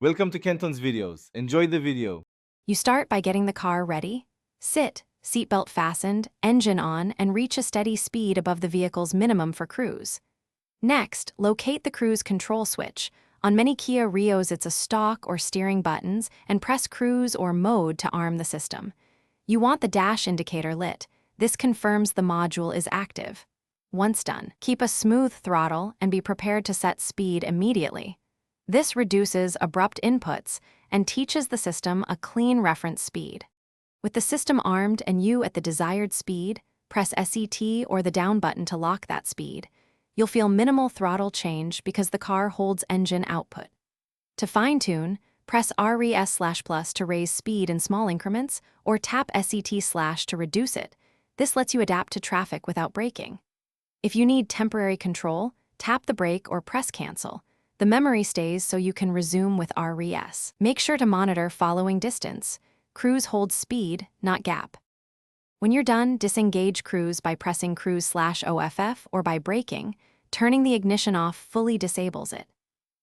Welcome to Kenton's videos. Enjoy the video. You start by getting the car ready. Sit, seatbelt fastened, engine on, and reach a steady speed above the vehicle's minimum for cruise. Next, locate the cruise control switch. On many Kia Rios, it's a stalk or steering buttons, and press cruise or mode to arm the system. You want the dash indicator lit. This confirms the module is active. Once done, keep a smooth throttle and be prepared to set speed immediately. This reduces abrupt inputs and teaches the system a clean reference speed. With the system armed and you at the desired speed, press SET or the down button to lock that speed. You'll feel minimal throttle change because the car holds engine output. To fine-tune, press RES/+ to raise speed in small increments or tap SET/ to reduce it. This lets you adapt to traffic without braking. If you need temporary control, tap the brake or press cancel. The memory stays so you can resume with RES. Make sure to monitor following distance. Cruise holds speed, not gap. When you're done, disengage cruise by pressing cruise/OFF or by braking. Turning the ignition off fully disables it.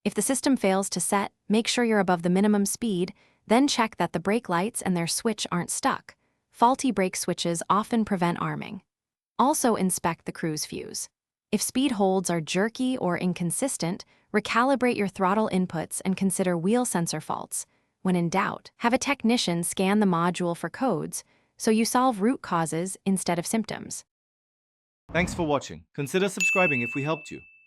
If the system fails to set, make sure you're above the minimum speed, then check that the brake lights and their switch aren't stuck. Faulty brake switches often prevent arming. Also inspect the cruise fuse. If speed holds are jerky or inconsistent, recalibrate your throttle inputs and consider wheel sensor faults. When in doubt, have a technician scan the module for codes so you solve root causes instead of symptoms. Thanks for watching. Consider subscribing if we helped you.